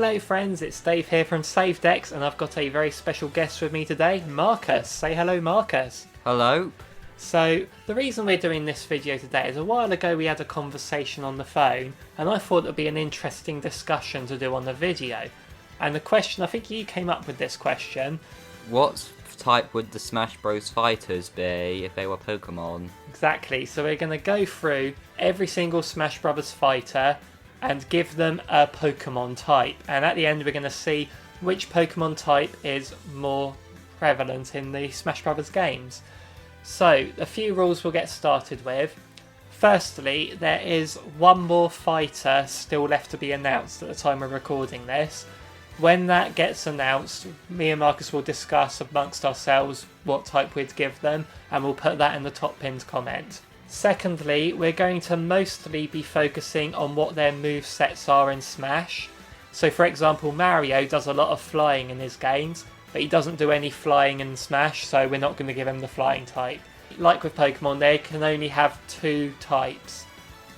Hello friends, it's Dave here from Save Decks, and I've got a very special guest with me today, Marcus. Say hello, Marcus. Hello. So, the reason we're doing this video today is a while ago we had a conversation on the phone, and I thought it would be an interesting discussion to do on the video. And the question, I think you came up with this question. What type would the Smash Bros. Fighters be if they were Pokémon? Exactly, so we're going to go through every single Smash Brothers fighter and give them a Pokemon type. And at the end we're going to see which Pokemon type is more prevalent in the Smash Brothers games. So, a few rules we'll get started with. Firstly, there is one more fighter still left to be announced at the time of recording this. When that gets announced, me and Marcus will discuss amongst ourselves what type we'd give them, and we'll put that in the top pinned comment. Secondly, we're going to mostly be focusing on what their movesets are in Smash. So for example, Mario does a lot of flying in his games, but he doesn't do any flying in Smash, so we're not going to give him the flying type. Like with Pokemon, they can only have two types.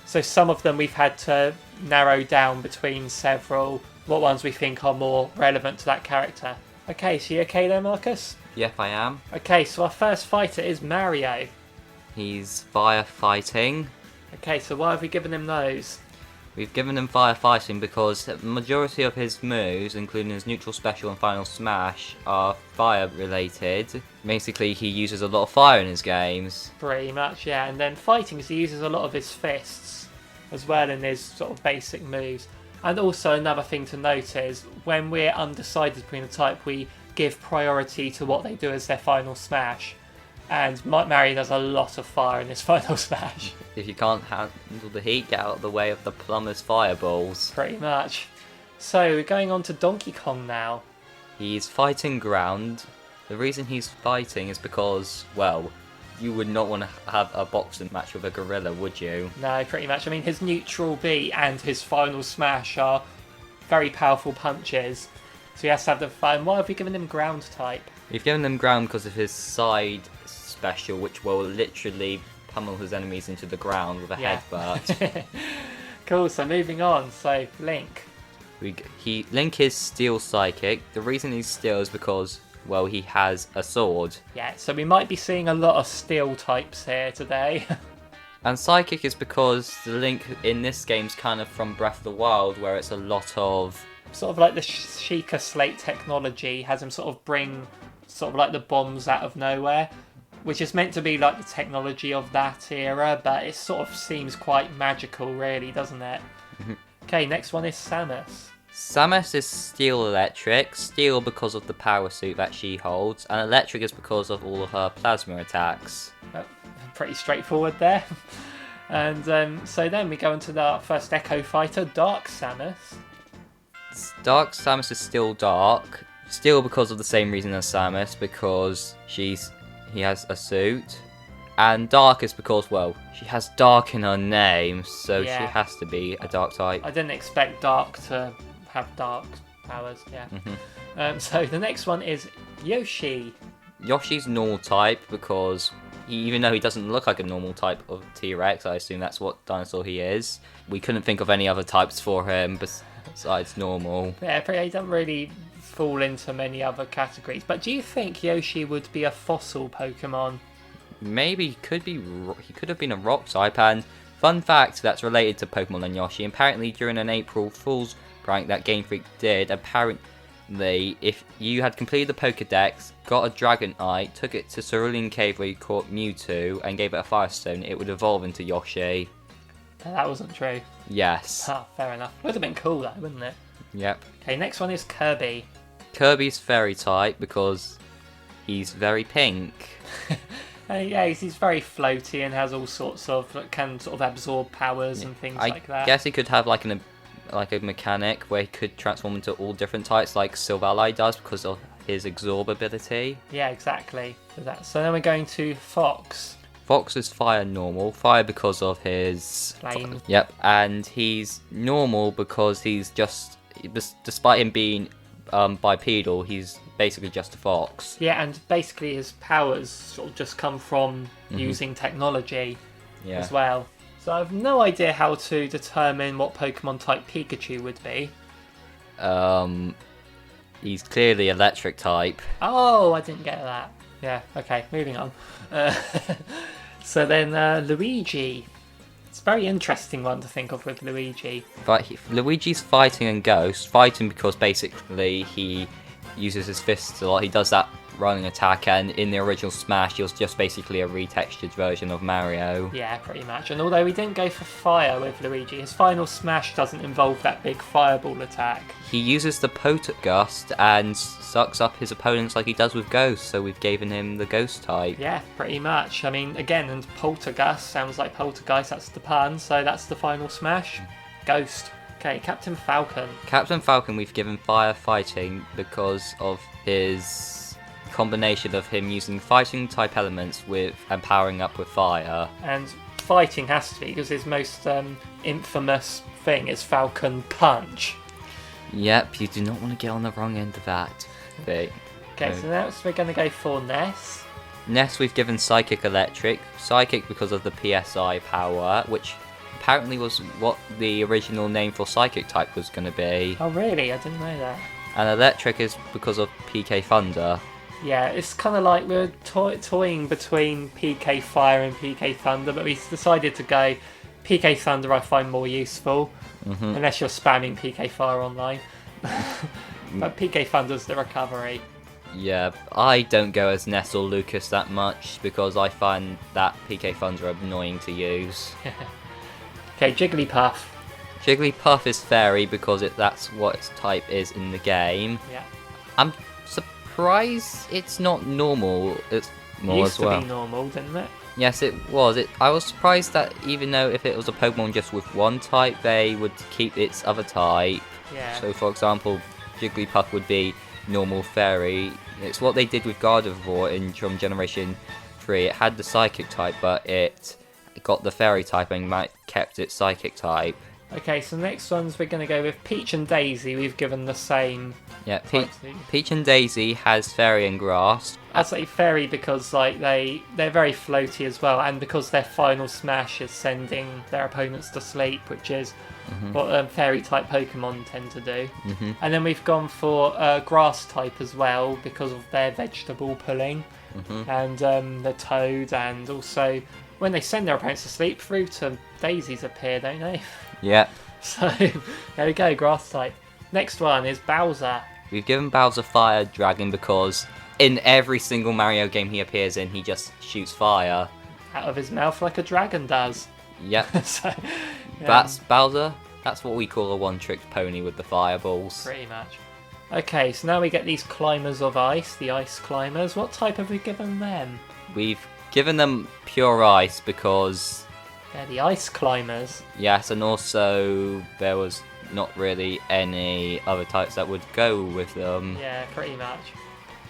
So some of them we've had to narrow down between several, what ones we think are more relevant to that character. Okay, so you okay there, Marcus? Yep, I am. Okay, so our first fighter is Mario. He's firefighting. Okay, so why have we given him those? We've given him firefighting because the majority of his moves, including his neutral special and final smash, are fire related. Basically, he uses a lot of fire in his games. Pretty much, yeah. And then fighting, he uses a lot of his fists as well in his sort of basic moves. And also another thing to note is when we're undecided between the type, we give priority to what they do as their final smash. And Mario does a lot of fire in his final smash. If you can't handle the heat, get out of the way of the plumber's fireballs. Pretty much. So we're going on to Donkey Kong now. He's fighting ground. The reason he's fighting is because, well, you would not want to have a boxing match with a gorilla, would you? No, pretty much. I mean, his neutral B and his final smash are very powerful punches. So he has to have the fun. Why have we given him ground type? We've given him ground because of his side special, which will literally pummel his enemies into the ground with a headbutt. Cool, so moving on. So, Link. Link is Steel Psychic. The reason he's Steel is because, well, he has a sword. Yeah, so we might be seeing a lot of Steel types here today. And Psychic is because the Link in this game's kind of from Breath of the Wild, where it's a lot of... Sort of like the Sheikah Slate technology has him sort of bring sort of like the bombs out of nowhere, which is meant to be like the technology of that era, but it sort of seems quite magical really, doesn't it? Okay, next one is Samus. Samus is Steel Electric. Steel because of the power suit that she holds, and Electric is because of all of her plasma attacks. Pretty straightforward there. And so then we go into our first Echo Fighter, Dark Samus. Dark Samus is still dark. Still because of the same reason as Samus, because he has a suit. And dark is because, well, she has dark in her name, so she has to be a dark type. I didn't expect dark to have dark powers, yeah. So the next one is Yoshi. Yoshi's normal type because even though he doesn't look like a normal type of T-Rex, I assume that's what dinosaur he is. We couldn't think of any other types for him besides normal. Yeah, he doesn't really fall into many other categories. But do you think Yoshi would be a fossil Pokemon? Maybe he could have been a rock type. And fun fact that's related to Pokemon and Yoshi, apparently during an April Fool's prank that Game Freak did, apparently if you had completed the Pokedex, got a Dragonite, took it to Cerulean Cave where you caught Mewtwo and gave it a Firestone, it would evolve into Yoshi. That wasn't true. Yes. Ah, fair enough. Would have been cool though, wouldn't it? Yep. Okay, next one is Kirby. Kirby's fairy type because he's very pink. Yeah, he's very floaty and has all sorts of, can sort of absorb powers and things like that. I guess he could have like a mechanic where he could transform into all different types like Silvally does because of his absorb ability. Yeah, exactly. So then we're going to Fox. Fox is fire normal. Fire because of his... Flame. Yep, and he's normal because he's just... Despite him being bipedal, he's basically just a fox. Yeah, and basically his powers sort of just come from using technology as well. So I have no idea how to determine what Pokemon type Pikachu would be. He's clearly electric type. Oh, I didn't get that. Yeah, okay, moving on. So then Luigi. It's a very interesting one to think of with Luigi. But Luigi's fighting and Ghost. Fighting because basically he uses his fists a lot. He does that running attack, and in the original Smash, he was just basically a retextured version of Mario. Yeah, pretty much. And although we didn't go for fire with Luigi, his final Smash doesn't involve that big fireball attack. He uses the Poltergust and sucks up his opponents like he does with Ghost, so we've given him the Ghost type. Yeah, pretty much. I mean, again, and Poltergust sounds like Poltergeist, that's the pun, so that's the final Smash. Ghost. Okay, Captain Falcon. Captain Falcon we've given fire fighting because of his combination of him using fighting type elements with and powering up with fire. And fighting has to be, because his most infamous thing is Falcon Punch. Yep, you do not want to get on the wrong end of that thing. Okay, so next we're going to go for Ness. Ness we've given Psychic Electric. Psychic because of the PSI power, which apparently was what the original name for Psychic type was going to be. Oh really? I didn't know that. And Electric is because of PK Thunder. Yeah, it's kind of like we're toying between PK Fire and PK Thunder, but we decided to go PK Thunder I find more useful, unless you're spamming PK Fire online. But PK Thunder's the recovery. Yeah, I don't go as Ness or Lucas that much because I find that PK Thunder annoying to use. Okay, Jigglypuff. Jigglypuff is Fairy because that's what its type is in the game. Yeah. I'm surprised it's not normal. It's more Used as well. to be normal, didn't it? Yes, it was. I was surprised that even though if it was a Pokemon just with one type, they would keep its other type. Yeah. So, for example, Jigglypuff would be normal Fairy. It's what they did with Gardevoir from Generation 3. It had the Psychic type, but it got the Fairy type and kept its Psychic type. Okay, so next ones we're going to go with Peach and Daisy. We've given the same. Yeah, Peach and Daisy has Fairy and Grass. I'd say Fairy because like they're very floaty as well, and because their final Smash is sending their opponents to sleep, which is what Fairy type Pokemon tend to do. And then we've gone for Grass type as well because of their vegetable pulling and the Toad, and also when they send their opponents to sleep, Fruit and Daisies appear, don't they? Yeah. So there we go, Grass type. Next one is Bowser. We've given Bowser Fire Dragon because in every single Mario game he appears in, he just shoots fire. Out of his mouth like a dragon does. Yep. So, That's Bowser. That's what we call a one-trick pony with the fireballs. pretty much. Okay, so now we get these climbers of ice, the ice climbers. What type have we given them? We've given them pure ice because... They're the ice climbers. Yes, and also there was not really any other types that would go with them. Yeah, pretty much.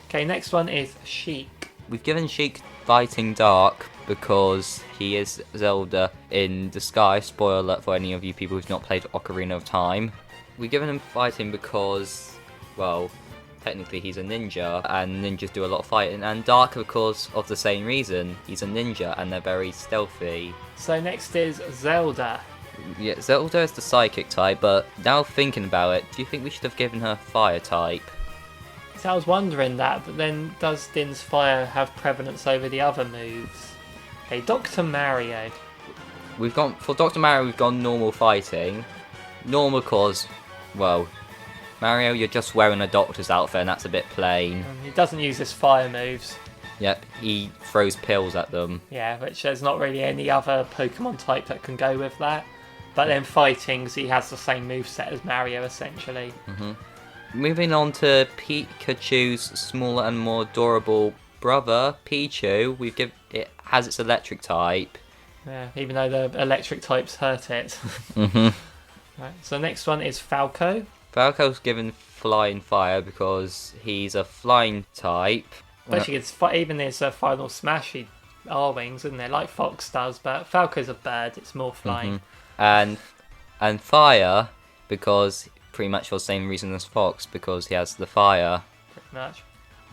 Okay, next one is Sheik. We've given Sheik Fighting Dark because he is Zelda in disguise. Spoiler alert for any of you people who've not played Ocarina of Time. We've given him Fighting because, well, technically he's a ninja, and ninjas do a lot of fighting, and Dark because of the same reason. He's a ninja and they're very stealthy. So next is Zelda. Yeah, Zelda is the Psychic type, but now thinking about it, do you think we should have given her Fire type? So I was wondering that, but then does Din's Fire have prevalence over the other moves? Okay, Dr. Mario. For Dr. Mario, we've gone normal fighting. Normal cause, well, Mario, you're just wearing a doctor's outfit and that's a bit plain. He doesn't use his fire moves. Yep, he throws pills at them. Yeah, which there's not really any other Pokemon type that can go with that. But then fighting, so he has the same moveset as Mario, essentially. Moving on to Pikachu's smaller and more adorable brother, Pichu. It has its electric type. Yeah, even though the electric types hurt it. Right, so next one is Falco. Falco's given Flying Fire because he's a flying type. Actually, it's even his final Smash, he are wings, isn't it? Like Fox does, but Falco's a bird, it's more flying. And Fire because pretty much for the same reason as Fox, because he has the fire. Pretty much.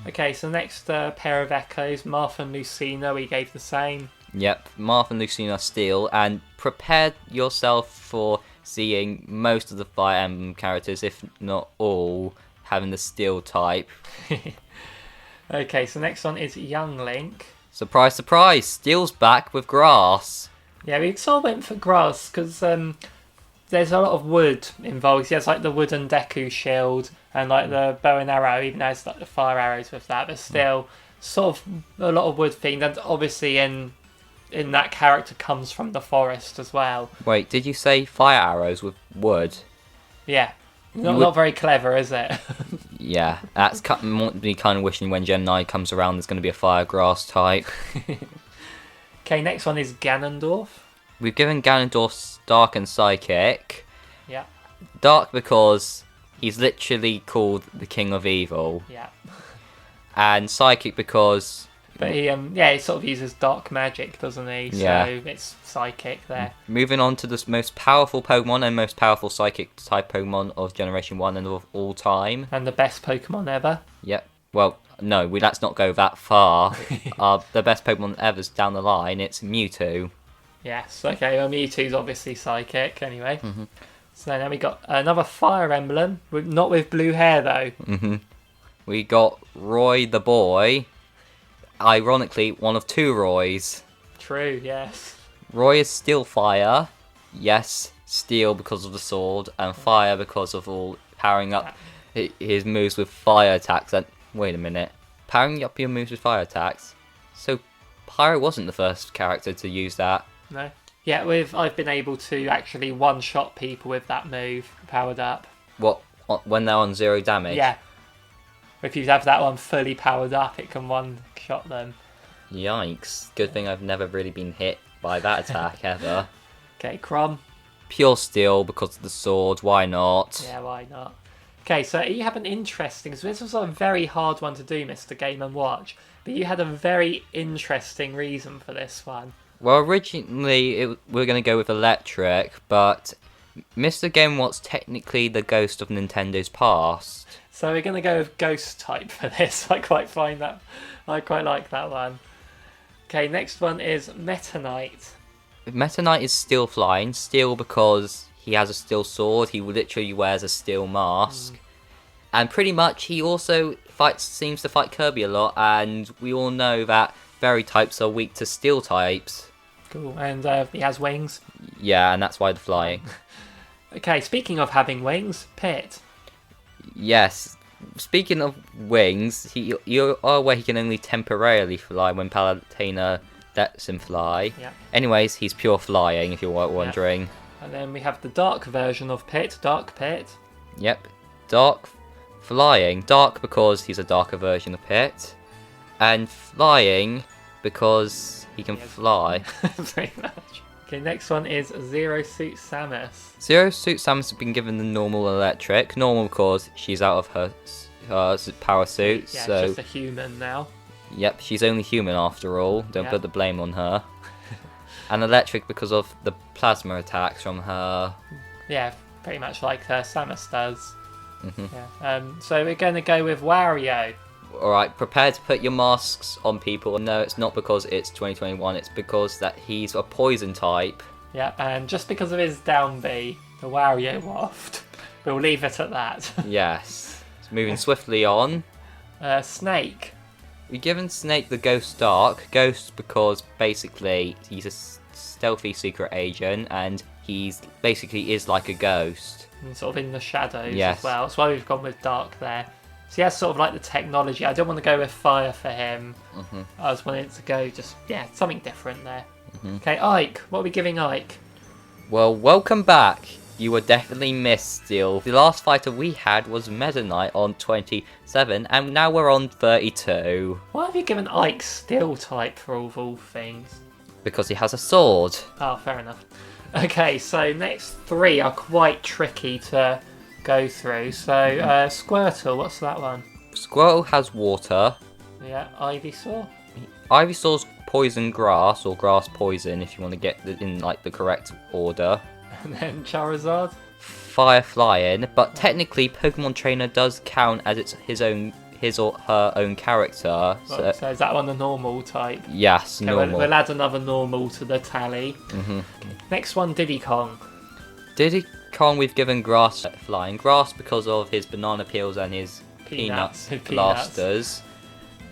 Okay, so next pair of Echoes, Marth and Lucina, we gave the same. Yep, Marth and Lucina Steel, and prepare yourself for seeing most of the Fire Emblem characters, if not all, having the Steel type. Okay, so next one is Young Link. Surprise, surprise! Steel's back with grass. Yeah, we sort of went for grass because there's a lot of wood involved. He has like the wooden Deku shield and like the bow and arrow, even though it's like the fire arrows with that, but still sort of a lot of wood themed. And obviously in that character comes from the forest as well. Wait, did you say fire arrows with wood? Yeah. Not very clever, is it? Yeah, that's me kind of wishing when Gen 9 comes around there's going to be a fire grass type. Okay, next one is Ganondorf. We've given Ganondorf Dark and Psychic. Yeah. Dark because he's literally called the King of Evil. Yeah. And Psychic because... But he sort of uses dark magic, doesn't he? Yeah. So it's psychic there. Moving on to the most powerful Pokemon and most powerful Psychic type Pokemon of Generation 1 and of all time. And the best Pokemon ever. Yep. Well, no, let's not go that far. The best Pokemon ever's down the line, it's Mewtwo. Yes, okay, well Mewtwo's obviously psychic anyway. Mm-hmm. So then we got another Fire Emblem, not with blue hair though. Mm-hmm. We got Roy the Boy. Ironically, one of two Roys. True, yes. Roy is Steel Fire. Yes, Steel because of the sword, and Fire because of all powering up his moves with fire attacks. And wait a minute, powering up your moves with fire attacks? So Pyro wasn't the first character to use that. No. Yeah, I've been able to actually one-shot people with that move, powered up. What, when they're on 0 damage? Yeah. If you have that one fully powered up, it can one-shot them. Yikes. Good thing I've never really been hit by that attack, ever. Okay, Crom. Pure Steel because of the sword, why not? Yeah, why not? Okay, so you have an interesting... So this was a very hard one to do, Mr. Game & Watch. But you had a very interesting reason for this one. Well, originally we were going to go with Electric, but Mr. Game Watch technically the ghost of Nintendo's past. So we're going to go with Ghost type for this. I quite like that one. Okay, next one is Meta Knight. Meta Knight is Steel Flying. Steel because he has a steel sword. He literally wears a steel mask. And pretty much he also seems to fight Kirby a lot. And we all know that Fairy types are weak to Steel types. Cool, and he has wings. Yeah, and that's why the flying. Okay, speaking of having wings, Pit. Yes. Speaking of wings, you are aware he can only temporarily fly when Palutena lets him fly. Yeah. Anyways, he's pure flying, if you're wondering. Yeah. And then we have the dark version of Pit, Dark Pit. Yep. Dark flying. Dark because he's a darker version of Pit. And flying because he can fly. Pretty much. Okay, next one is Zero Suit Samus. Zero Suit Samus has been given the normal electric. Normal because she's out of her power suit. Yeah, so just a human now. Yep, she's only human after all. Don't put the blame on her. And electric because of the plasma attacks from her. Yeah, pretty much like Samus does. Mm-hmm. Yeah. So we're going to go with Wario. Alright, prepare to put your masks on, people. No, it's not because it's 2021, it's because that he's a poison type. Yeah, and just because of his down B, the Wario waft. We'll leave it at that. Yes. Moving swiftly on. Snake. We've given Snake the Ghost Dark. Ghost because basically he's a stealthy secret agent and he's basically is like a ghost. And sort of in the shadows as well. That's why we've gone with Dark there. So he has sort of like the technology. I don't want to go with fire for him. Mm-hmm. I was wanting to go just, something different there. Mm-hmm. Okay, Ike. What are we giving Ike? Well, welcome back. You were definitely missed still. The last fighter we had was Meta Knight on 27, and now we're on 32. Why have you given Ike Steel type for all things? Because he has a sword. Oh, fair enough. Okay, so next three are quite tricky to go through. So, Squirtle, what's that one? Squirtle has water. Yeah, Ivysaur. Ivysaur's poison grass, or grass poison, if you want to get in like the correct order. And then Charizard. Fire flying, but technically Pokemon Trainer does count as it's his or her own character. So is that one the normal type? Yes, okay, normal. We'll add another normal to the tally. Mm-hmm. Okay. Next one, Diddy Kong. Diddy Kong, we've given grass flying. Grass because of his banana peels and his peanut blasters.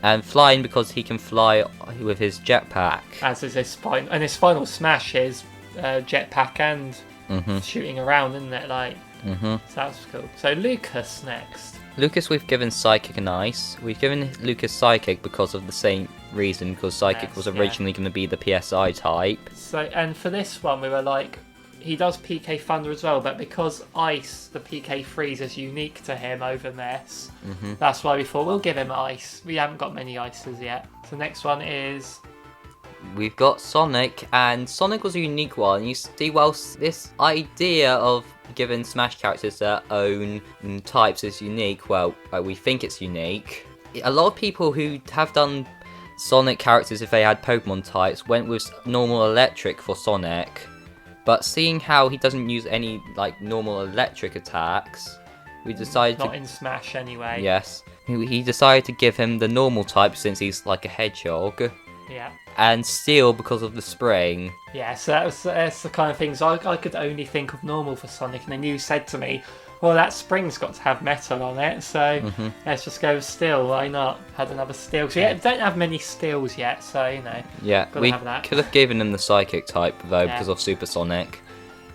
And flying because he can fly with his jetpack. As is his spine. And his final smash is jetpack and shooting around, isn't it? So that's cool. So Lucas next. Lucas, we've given Psychic and Ice. We've given Lucas Psychic because of the same reason, because Psychic was originally going to be the PSI type. So, and for this one, we were like, he does PK Thunder as well, but because Ice, the PK Freeze, is unique to him over Mess, that's why we thought we'll give him Ice. We haven't got many Ices yet. So next one is... We've got Sonic, and Sonic was a unique one. You see, well, this idea of giving Smash characters their own types is unique. Well, we think it's unique. A lot of people who have done Sonic characters, if they had Pokemon types, went with normal electric for Sonic. But seeing how he doesn't use any normal electric attacks, we decided not in Smash anyway. Yes. He decided to give him the normal type since he's like a hedgehog. Yeah. And Steel because of the spring. Yeah, so that's the kind of things I could only think of normal for Sonic, and then you said to me, well, that spring's got to have metal on it, so let's just go with Steel, why not? Had another Steel. So yeah, don't have many Steels yet, so Yeah, we could have given him the Psychic type though, because of Supersonic.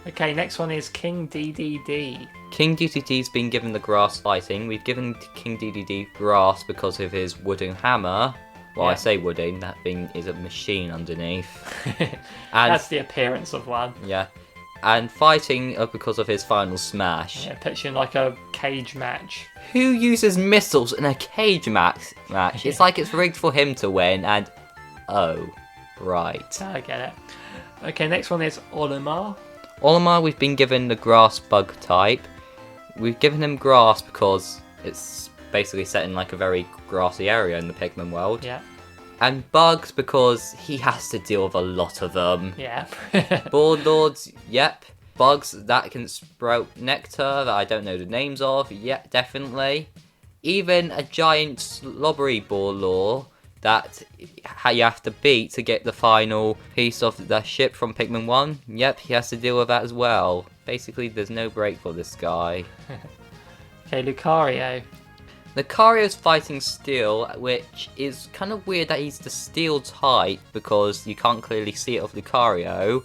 Okay, next one is King DDD. King DDD's been given the grass fighting. We've given King DDD grass because of his wooden hammer. Well, I say wooden, that thing is a machine underneath. And that's the appearance of one. Yeah. And fighting because of his final smash. Yeah, puts you in like a cage match. Who uses missiles in a cage match? It's like it's rigged for him to win, and oh, right. I get it. Okay, next one is Olimar. Olimar, we've been given the grass bug type. We've given him grass because it's basically set in like a very grassy area in the Pikmin world. Yeah. And bugs because he has to deal with a lot of them. Yeah. Board Lords, yep. Bugs that can sprout nectar that I don't know the names of, yeah, definitely. Even a giant slobbery Board Lord that you have to beat to get the final piece of the ship from Pikmin 1. Yep, he has to deal with that as well. Basically, there's no break for this guy. Okay, Lucario. Lucario's fighting Steel, which is kind of weird that he's the Steel type because you can't clearly see it of Lucario.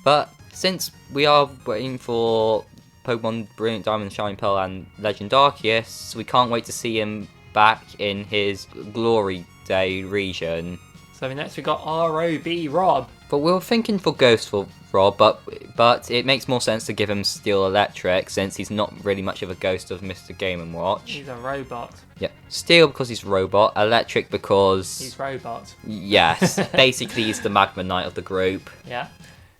But since we are waiting for Pokemon Brilliant Diamond, Shining Pearl and Legend Arceus, we can't wait to see him back in his Glory Day region. So next we got ROB Rob. But we were thinking for Ghost for Rob, but it makes more sense to give him Steel Electric since he's not really much of a ghost of Mr. Game & Watch. He's a robot. Yeah, Steel because he's robot, Electric because... he's robot. Yes, basically he's the Magma Knight of the group. Yeah.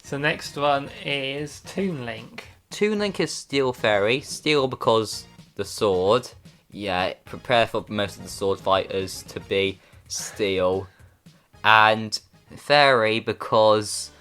So next one is Toon Link. Toon Link is Steel Fairy, Steel because the sword. Yeah, prepare for most of the sword fighters to be Steel. And Fairy because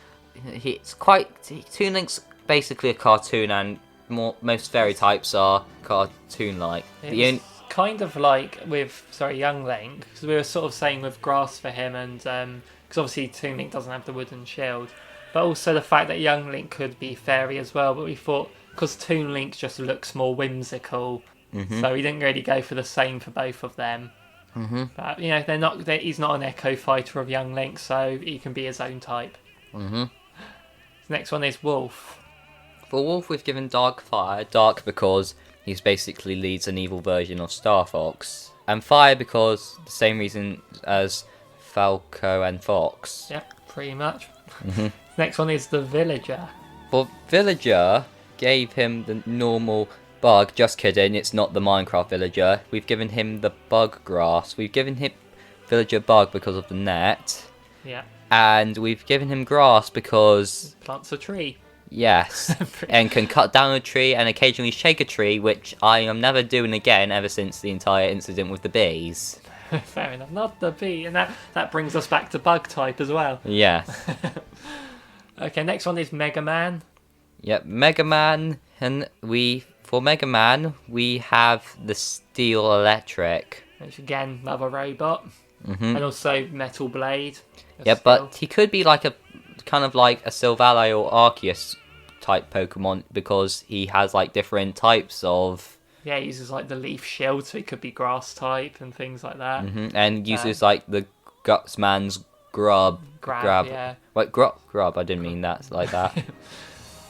Toon Link's basically a cartoon and most fairy types are cartoon-like. It's kind of like with, Young Link, because we were sort of saying with grass for him, and because obviously Toon Link doesn't have the wooden shield, but also the fact that Young Link could be fairy as well, but we thought, because Toon Link just looks more whimsical, so we didn't really go for the same for both of them. But he's not an Echo Fighter of Young Link, so he can be his own type. Next one is Wolf. For Wolf, we've given Dark Fire. Dark because he basically leads an evil version of Star Fox, and Fire because the same reason as Falco and Fox. Yep, pretty much. Next one is the Villager. For Villager, gave him the normal bug. Just kidding, it's not the Minecraft Villager. We've given him the bug grass. We've given him Villager bug because of the net. Yeah. And we've given him grass because... plants a tree. Yes. And can cut down a tree and occasionally shake a tree, which I am never doing again ever since the entire incident with the bees. Fair enough. Not the bee. And that brings us back to bug type as well. Yes. Okay, next one is Mega Man. Yep, Mega Man. And for Mega Man, we have the Steel Electric. Which again, another robot. And also Metal Blade. Yeah, but he could be like a kind of like a Sylvale or Arceus type Pokemon because he has like different types of. Yeah, he uses like the leaf shield, so he could be grass type and things like that. And uses like the Gutsman's grab. Yeah. Wait, grub. I didn't mean that like that.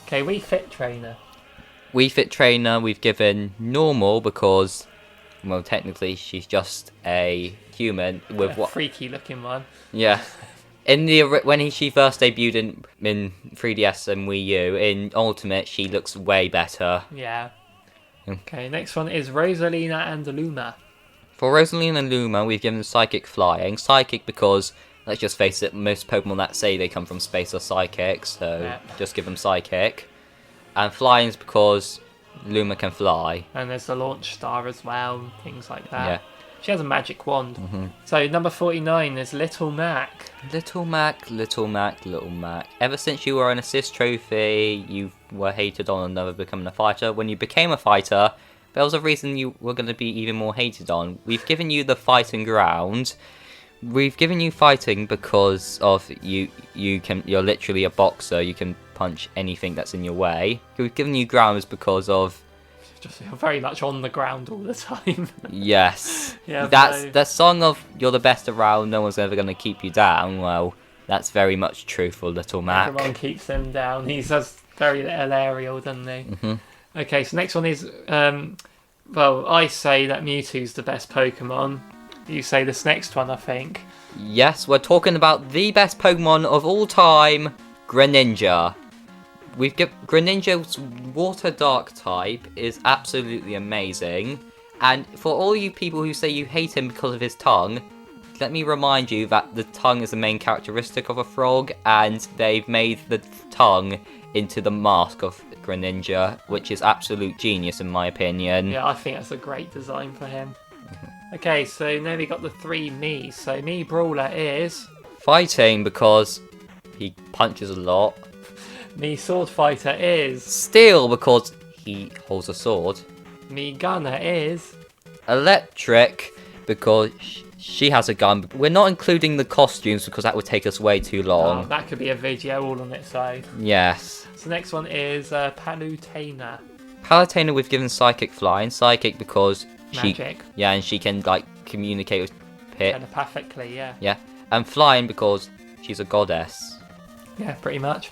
Okay, Wii Fit Trainer. Wii Fit Trainer we've given normal because, well, technically she's just a human with what freaky looking one. Yeah. In she first debuted in 3DS and Wii U, in Ultimate she looks way better. Yeah. Okay, next one is Rosalina and Luma. For Rosalina and Luma, we've given Psychic Flying. Psychic because, let's just face it, most Pokemon that say they come from space are psychic, so just give them Psychic. And Flying is because Luma can fly. And there's the Launch Star as well, and things like that. Yeah. She has a magic wand. So number 49 is Little Mac. Little Mac. Ever since you were an assist trophy, you were hated on and never becoming a fighter. When you became a fighter, there was a reason you were going to be even more hated on. We've given you the fighting ground. We've given you fighting because of you're literally a boxer. You can punch anything that's in your way. We've given you grounds because of just very much on the ground all the time. Yes. Yeah. That's the song of "You're the best around. No one's ever going to keep you down." Well, that's very much true for Little Mac. Everyone keeps him down. He says very little aerial, doesn't he? Okay, so next one is well, I say that Mewtwo's the best Pokemon. You say this next one, I think. Yes, we're talking about the best Pokemon of all time, Greninja. Greninja's Water Dark type is absolutely amazing. And for all you people who say you hate him because of his tongue, let me remind you that the tongue is the main characteristic of a frog, and they've made the tongue into the mask of Greninja, which is absolute genius in my opinion. Yeah, I think that's a great design for him. Okay, so now we got the three Miis. So Mii Brawler is Fighting because he punches a lot. Mii Sword Fighter is Steel because he holds a sword. Mii Gunner is Electric because she has a gun. We're not including the costumes because that would take us way too long. that could be a video all on its own. Yes. So next one is Palutena. Palutena we've given Psychic Flying. Psychic because Magic. and she can like communicate with Pit. Telepathically, yeah. Yeah. And Flying because she's a goddess. Yeah, pretty much.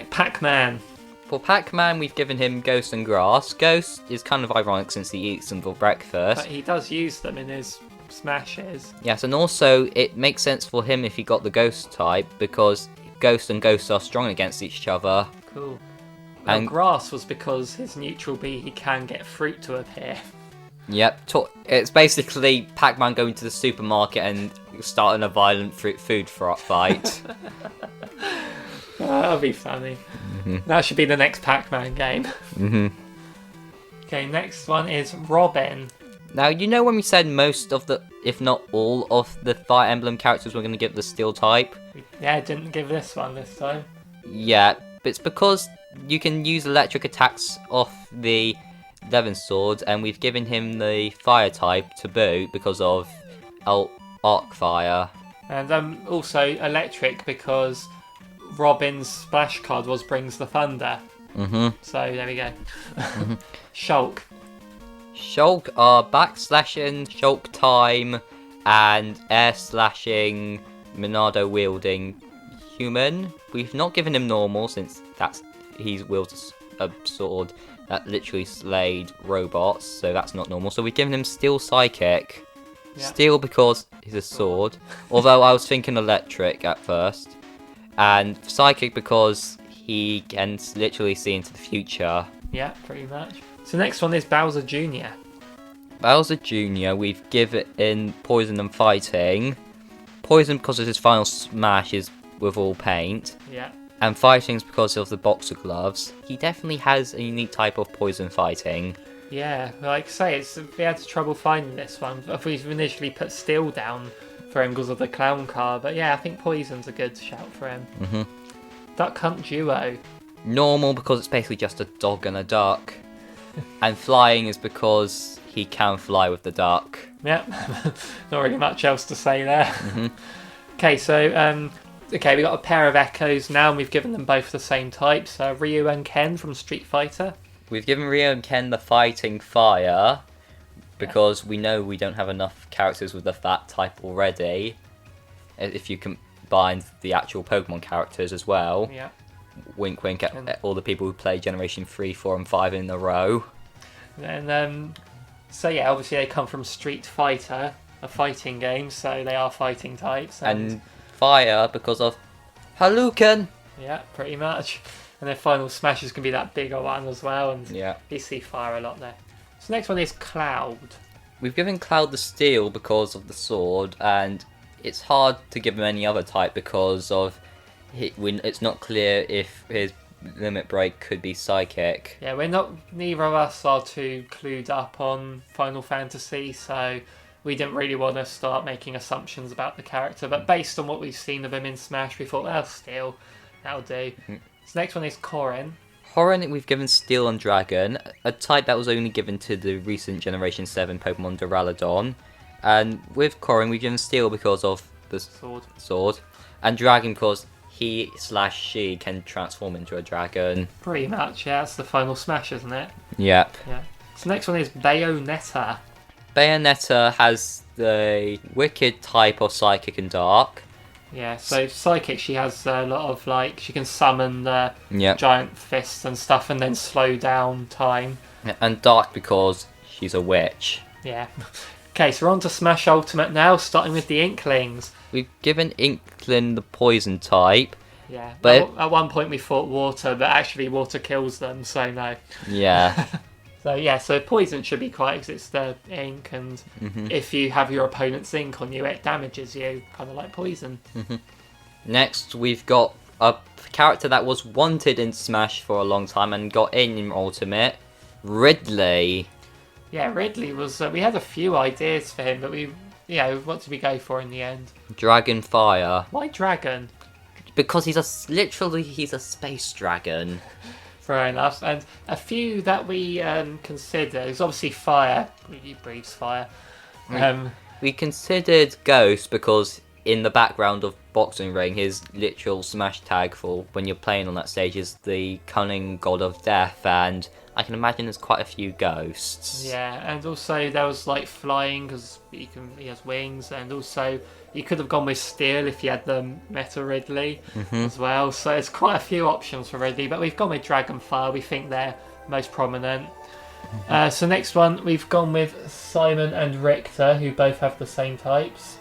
Pac-Man. For Pac-Man, we've given him Ghost and Grass. Ghost is kind of ironic since he eats them for breakfast. But he does use them in his smashes. Yes, and also it makes sense for him if he got the Ghost type because Ghost and Ghost are strong against each other. Cool. Well, And Grass was because his neutral B, he can get fruit to appear. Yep, it's basically Pac-Man going to the supermarket and starting a violent food fight. That'll be funny. That should be the next Pac-Man game. Okay, next one is Robin. Now, you know when we said most of the, if not all of the Fire Emblem characters were going to give the Steel type? Yeah, didn't give this one this time. Yeah, but it's because you can use electric attacks off the Levin Sword, and we've given him the Fire type to boot because of Arc Fire. And also Electric because Robin's splash card was Brings the Thunder. So there we go. Shulk. Shulk are backslashing, Shulk time, and air slashing, Monado wielding human. We've not given him normal since he wields a sword that literally slayed robots, so that's not normal. So we've given him Steel Psychic. Yeah. Steel because he's a sword, although I was thinking electric at first. And Psychic because he can literally see into the future. Yeah, pretty much. So next one is Bowser Jr. Bowser Jr. we've given Poison and Fighting. Poison because of his final smash is with all paint. Yeah. And Fighting's because of the boxer gloves. He definitely has a unique type of Poison Fighting. Yeah, like I say, we had trouble finding this one. If we initially put Steel down for him because of the clown car, but yeah, I think Poison's a good shout for him. Duck Hunt Duo. Normal because it's basically just a dog and a duck. And Flying is because he can fly with the duck. Yep, not really much else to say there. Okay, so Okay, we got a pair of Echoes now, and we've given them both the same types. Ryu and Ken from Street Fighter. We've given Ryo and Ken the fighting fire because we know we don't have enough characters with that type already. If you combine the actual Pokemon characters as well. Yeah. Wink, wink at all the people who play Generation 3, 4, and 5 in a row. And so yeah, obviously they come from Street Fighter, a fighting game, so they are fighting types. And fire because of Hadouken! Yeah, pretty much. And their final smash is going to be that bigger one as well, and Yeah. you see fire a lot there. So next one is Cloud. We've given Cloud the steel because of the sword, and it's hard to give him any other type because of it's not clear if his limit break could be psychic. Yeah, neither of us are too clued up on Final Fantasy, so we didn't really want to start making assumptions about the character, but based on what we've seen of him in Smash, we thought, well, steel, that'll do. So next one is Corrin. Corrin, we've given Steel and Dragon, a type that was only given to the recent Generation 7 Pokemon Duraludon. And with Corrin, we've given Steel because of the sword. And Dragon because he/she can transform into a dragon. Pretty much, yeah, that's the final smash, isn't it? Yep. Yeah. So next one is Bayonetta. Bayonetta has the wicked type of Psychic and Dark. Yeah, so Psychic, she has a lot of, she can summon the Yep. giant fists and stuff and then slow down time. And Dark because she's a witch. Yeah. Okay, so we're on to Smash Ultimate now, starting with the Inklings. We've given Inkling the poison type. Yeah, but at one point we thought water, but actually water kills them, so no. Yeah. So yeah, so poison should be quite, because it's the ink, and if you have your opponent's ink on you, it damages you, kind of like poison. Next, we've got a character that was wanted in Smash for a long time and got in Ultimate, Ridley. Yeah, Ridley was. We had a few ideas for him, but what did we go for in the end? Dragon Fire. Why dragon? Because he's a space dragon. Fair enough. And a few that we consider is obviously fire. He breathes fire. We considered Ghost because in the background of Boxing Ring, his literal Smash tag for when you're playing on that stage is the Cunning God of Death, and I can imagine there's quite a few ghosts. Yeah, and also there was flying because he has wings, and also you could have gone with Steel if you had the Meta Ridley as well. So there's quite a few options for Ridley, but we've gone with Dragonfire. We think they're most prominent. So next one, we've gone with Simon and Richter, who both have the same types.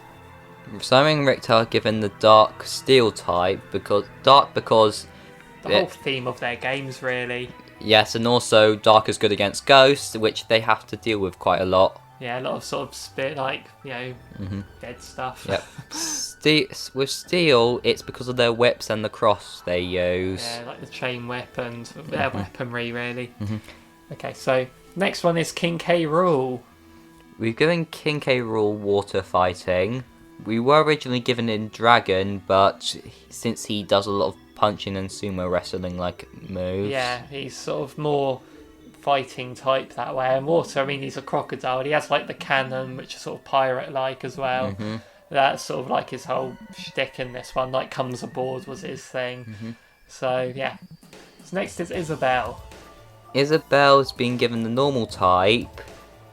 Simon and Richter are given the Dark Steel type because the whole theme of their games, really. Yes, and also Dark is good against Ghosts, which they have to deal with quite a lot. Yeah, a lot of sort of spit, dead stuff. Yep. With Steel, it's because of their whips and the cross they use. Yeah, like the chain whip and their weaponry, really. Okay, so next one is King K. Rool. We've given King K. Rool water fighting. We were originally given in Dragon, but since he does a lot of punching and sumo wrestling moves. Yeah, he's sort of more fighting type that way. And water, he's a crocodile. And he has the cannon, which is sort of pirate-like as well. That's sort of his whole shtick in this one. Comes aboard was his thing. So yeah. So next is Isabelle. Isabelle's been given the normal type.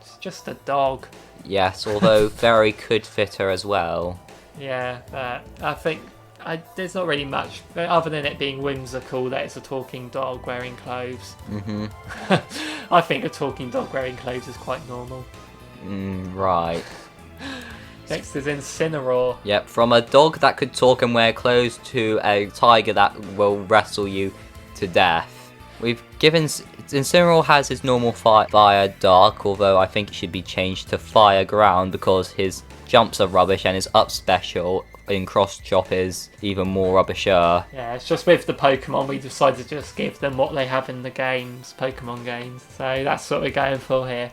It's just a dog. Yes, although very could fit her as well. Yeah, I think there's not really much other than it being whimsical that it's a talking dog wearing clothes. I think a talking dog wearing clothes is quite normal. Right. Next is Incineroar. Yep, from a dog that could talk and wear clothes to a tiger that will wrestle you to death. We've given Incineroar has his normal fire dark, although I think it should be changed to fire ground because his jumps are rubbish and his up special in cross chop is even more rubbisher. Yeah, it's just with the Pokemon we decided to just give them what they have in the games, Pokemon games. So that's what we're going for here.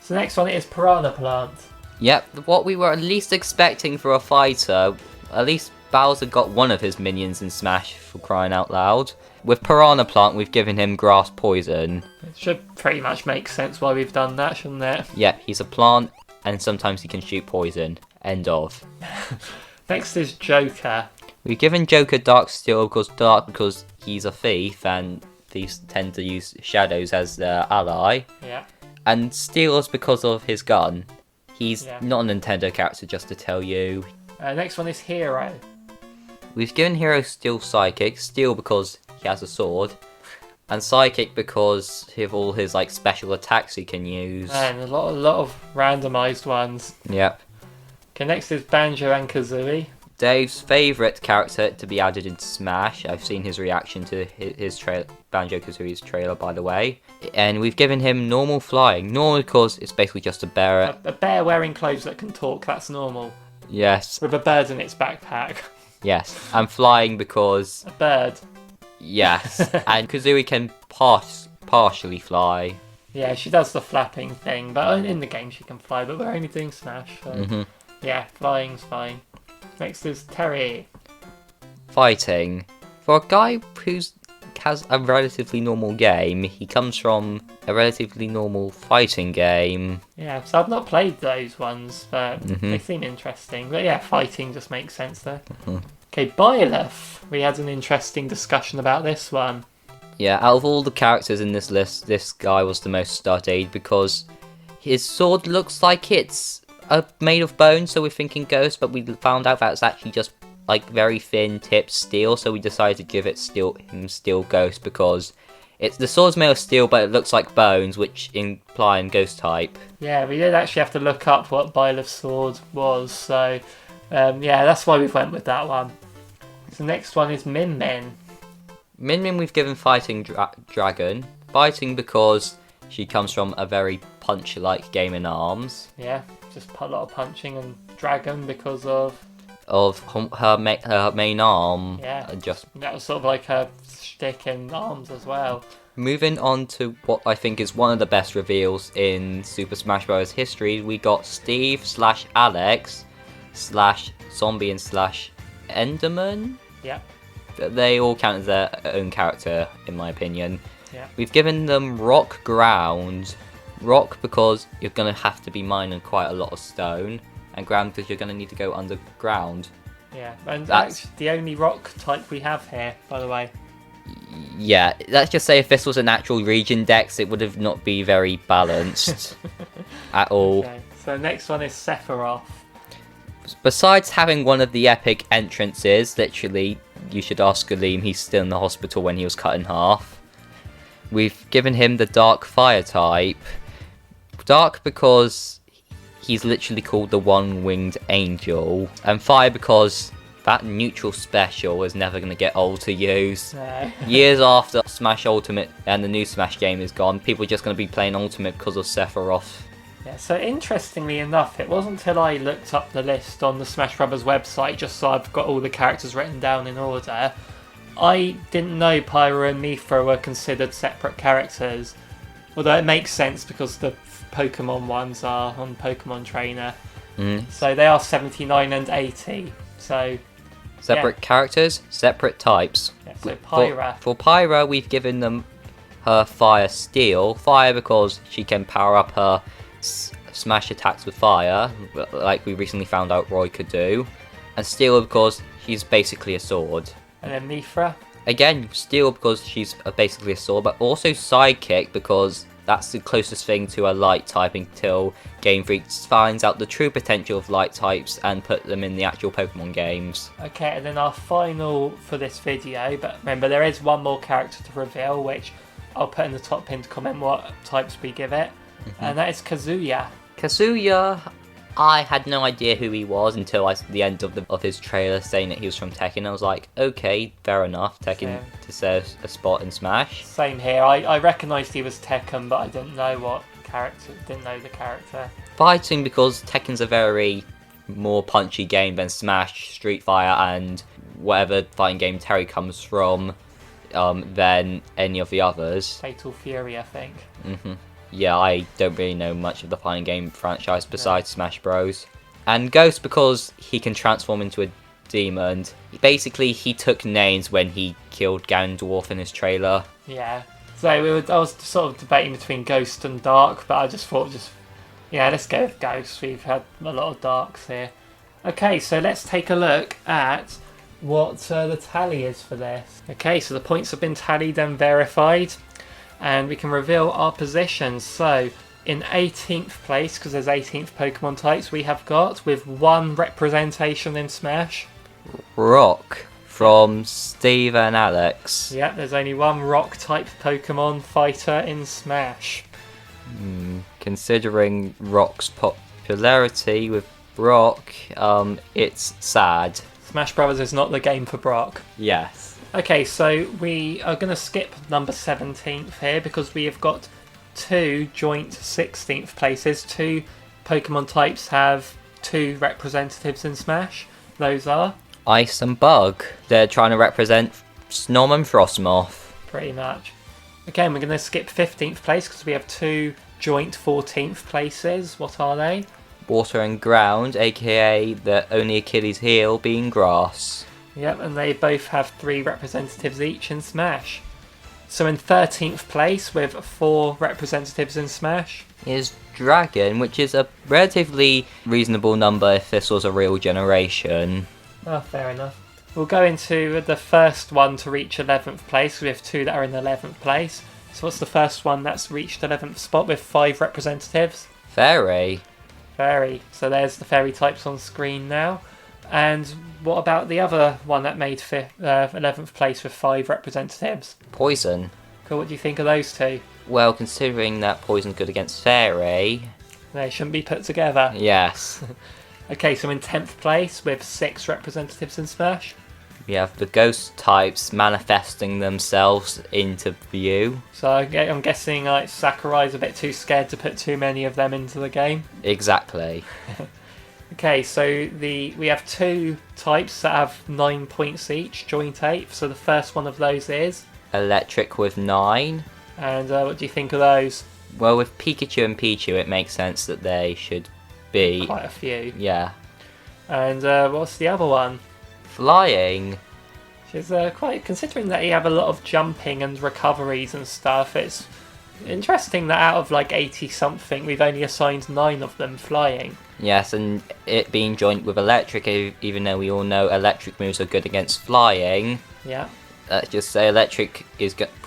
So the next one is Piranha Plant. Yep, what we were at least expecting for a fighter. At least Bowser got one of his minions in Smash, for crying out loud. With Piranha Plant, we've given him Grass Poison. It should pretty much make sense why we've done that, shouldn't it? Yeah, he's a plant, and sometimes he can shoot poison. End of. Next is Joker. We've given Joker Dark Steel because he's a thief, and thieves tend to use shadows as their ally. Yeah. And Steel is because of his gun. He's Yeah. not a Nintendo character, just to tell you. Next one is Hero. We've given Hero Steel Psychic. Steel because he has a sword. And Psychic because of all his like special attacks he can use. And a lot of randomised ones. Yep. Okay, next is Banjo and Kazooie. Dave's favourite character to be added into Smash. I've seen his reaction to his Banjo-Kazooie's trailer, by the way. And we've given him normal flying. Normal because it's basically just a bear. A bear wearing clothes that can talk, that's normal. Yes. With a bird in its backpack. Yes. And flying because... A bird. Yes. And Kazooie can partially fly. Yeah, she does the flapping thing, but in the game she can fly, but we're only doing Smash, so... Yeah, flying's fine. Next is Terry. Fighting. For a guy who has a relatively normal game, he comes from a relatively normal fighting game. Yeah, so I've not played those ones, but they seem interesting. But yeah, fighting just makes sense there. Okay, Byleth. We had an interesting discussion about this one. Yeah, out of all the characters in this list, this guy was the most studied because his sword looks like it's made of bone, so we're thinking ghost, but we found out that it's actually just like very thin tipped steel, so we decided to give it steel ghost because the sword's made of steel, but it looks like bones, which imply ghost type. Yeah, we did actually have to look up what Byleth's sword was, so yeah, that's why we went with that one. So next one is Min Min. Min Min we've given fighting dragon. Fighting because she comes from a very punch-like game in arms. Yeah, just a lot of punching, and dragon because of her main arm. Yeah, that was sort of like her shtick in arms as well. Moving on to what I think is one of the best reveals in Super Smash Bros. History, we got Steve / Alex / Zombie and / Enderman. Yeah. They all count as their own character, in my opinion. Yeah. We've given them Rock Ground. Rock because you're going to have to be mining quite a lot of stone, and ground because you're going to need to go underground. Yeah, and that's the only rock type we have here, by the way. Yeah, let's just say if this was an actual region dex, it would have not be very balanced at all. Okay, so next one is Sephiroth. Besides having one of the epic entrances, literally, you should ask Aleem, he's still in the hospital when he was cut in half. We've given him the Dark Fire type. Dark because he's literally called the One-Winged Angel. And Fire because that neutral special is never going to get old to use. No. Years after Smash Ultimate and the new Smash game is gone, people are just going to be playing Ultimate because of Sephiroth. Yeah, so interestingly enough, it wasn't until I looked up the list on the Smash Brothers website, just so I've got all the characters written down in order, I didn't know Pyra and Mithra were considered separate characters. Although it makes sense because the Pokemon ones are on Pokemon Trainer. So they are 79 and 80. So separate characters, separate types. Yeah, so Pyra. For Pyra, we've given them her Fire Steel. Fire because she can power up her smash attacks with fire, like we recently found out Roy could do. And Steel because she's basically a sword. And then Mithra? Again, Steel because she's basically a sword, but also Sidekick because that's the closest thing to a light type until Game Freak finds out the true potential of light types and put them in the actual Pokemon games. Okay, and then our final for this video, but remember there is one more character to reveal, which I'll put in the top pinned comment what types we give it, and that is Kazuya. Kazuya, I had no idea who he was until the end of his trailer saying that he was from Tekken. I was like, okay, fair enough, Tekken deserves a spot in Smash. Same here, I recognised he was Tekken, but I didn't know the character. Fighting because Tekken's a very more punchy game than Smash, Street Fighter, and whatever fighting game Terry comes from than any of the others. Fatal Fury, I think. Yeah, I don't really know much of the fighting game franchise besides Smash Bros. And Ghost because he can transform into a demon. Basically, he took names when he killed Ganondorf in his trailer. Yeah. So I was sort of debating between Ghost and Dark, but I just thought let's go with Ghost. We've had a lot of Darks here. Okay, so let's take a look at what the tally is for this. Okay, so the points have been tallied and verified, and we can reveal our positions. So in 18th place, because there's 18th Pokemon types, we have got, with 1 representation in Smash, Rock from Steve and Alex. yeah, there's only 1 rock type Pokemon fighter in Smash. Considering Rock's popularity with Brock, it's sad. Smash Brothers is not the game for Brock. Yes. Okay, so we are going to skip number 17th here because we have got 2 joint 16th places. 2 Pokemon types have 2 representatives in Smash. Those are? Ice and Bug. They're trying to represent Snom and Frostmoth. Pretty much. Again, we're going to skip 15th place because we have 2 joint 14th places. What are they? Water and Ground, aka the only Achilles heel being Grass. Yep, and they both have 3 representatives each in Smash. So in 13th place with 4 representatives in Smash is Dragon, which is a relatively reasonable number if this was a real generation. Oh, fair enough. We'll go into the first one to reach 11th place. We have 2 that are in 11th place. So what's the first one that's reached 11th spot with 5 representatives? Fairy. Fairy. So there's the fairy types on screen now. And what about the other one that made 11th place with 5 representatives? Poison. Cool, what do you think of those 2? Well, considering that Poison's good against Fairy... They shouldn't be put together. Yes. Okay, so in 10th place with 6 representatives in Smash. We have the ghost types manifesting themselves into view. So I'm guessing like Sakurai's a bit too scared to put too many of them into the game. Exactly. Okay, so we have 2 types that have 9 points each, joint 8. So the first one of those is... Electric with 9. And what do you think of those? Well, with Pikachu and Pichu, it makes sense that they should be... Quite a few. Yeah. And what's the other one? Flying. Which is quite... Considering that you have a lot of jumping and recoveries and stuff, it's interesting that out of like 80-something, we've only assigned 9 of them flying. Yes, and it being joint with electric, even though we all know electric moves are good against flying. Yeah. Let's just say electric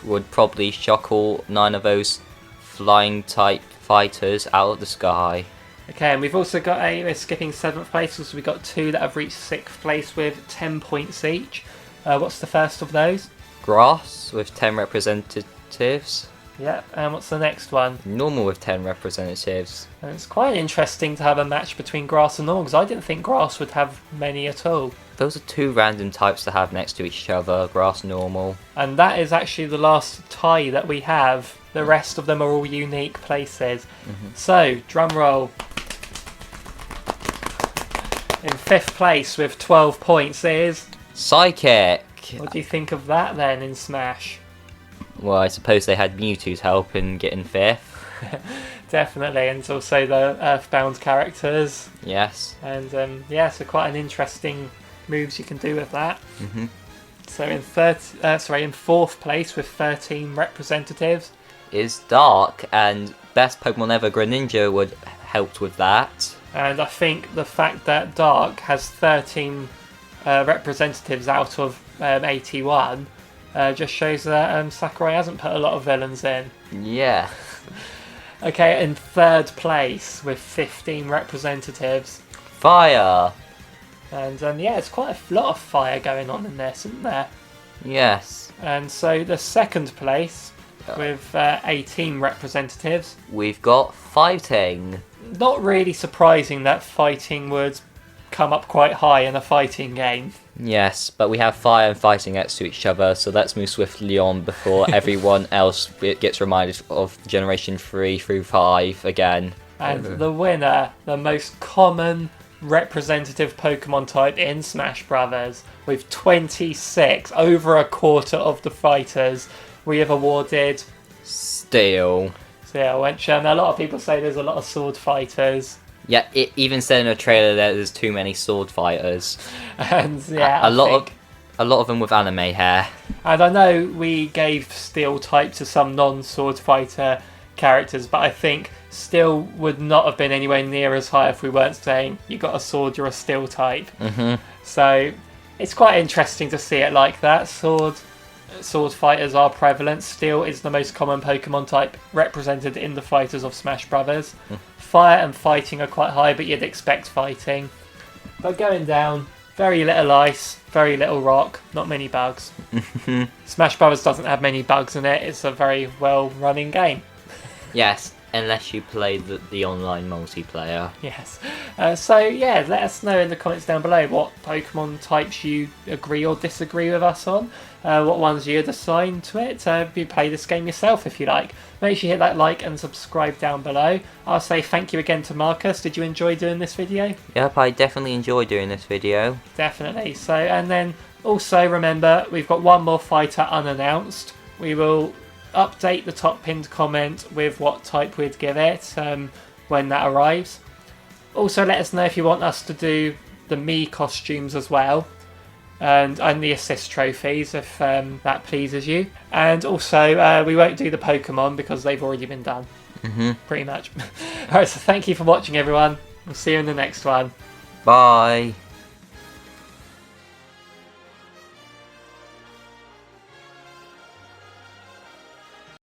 would probably shock all 9 of those flying type fighters out of the sky. Okay, and we've also got we're skipping 7th place because we've got 2 that have reached 6th place with 10 points each. What's the first of those? Grass with 10 representatives. Yeah, and what's the next one? Normal with 10 representatives. And it's quite interesting to have a match between Grass and Normal because I didn't think Grass would have many at all. Those are 2 random types to have next to each other, Grass, Normal. And that is actually the last tie that we have. The rest of them are all unique places. So, drum roll. In 5th place with 12 points is... Psychic! What do you think of that then in Smash? Well, I suppose they had Mewtwo's help in getting 5th. Definitely, and also the Earthbound characters. Yes. And yeah, so quite an interesting moves you can do with that. Mm-hmm. So in 4th place with 13 representatives is Dark, and best Pokemon ever Greninja would helped with that. And I think the fact that Dark has 13 representatives out of 81 just shows that Sakurai hasn't put a lot of villains in. Yeah. Okay, in 3rd place with 15 representatives. Fire! And yeah, it's quite a lot of fire going on in this, isn't there? Yes. And so the 2nd place with 18 representatives. We've got Fighting. Not really surprising that fighting would come up quite high in a fighting game. Yes, but we have Fire and Fighting next to each other, so let's move swiftly on before everyone else gets reminded of Generation 3 through 5 again. And the winner, the most common representative Pokemon type in Smash Brothers, with 26, over a quarter of the fighters, we have awarded Steel. So yeah, which a lot of people say there's a lot of sword fighters. Yeah, it even said in a trailer that there's too many sword fighters. And yeah, a lot of them with anime hair. And I know we gave Steel type to some non-sword fighter characters, but I think Steel would not have been anywhere near as high if we weren't saying you got a sword, you're a Steel type. Mm-hmm. So it's quite interesting to see it like that. Sword fighters are prevalent. Steel is the most common Pokemon type represented in the fighters of Smash Brothers. Fire and fighting are quite high, but you'd expect fighting. But going down, very little ice, very little rock, not many bugs. Smash Brothers doesn't have many bugs in it. It's a very well-running game. Yes, unless you play the online multiplayer. Yes. So yeah, let us know in the comments down below what Pokemon types you agree or disagree with us on. What ones you'd assign to it. If you play this game yourself, if you like. Make sure you hit that like and subscribe down below. I'll say thank you again to Marcus. Did you enjoy doing this video? Yep, I definitely enjoyed doing this video. Definitely. So, and then also remember, we've got one more fighter unannounced. We will update the top pinned comment with what type we'd give it when that arrives. Also, let us know if you want us to do the Mii costumes as well, and the assist trophies if that pleases you. And also, we won't do the Pokemon because they've already been done. Pretty much. Alright, so thank you for watching, everyone. We'll see you in the next one. Bye.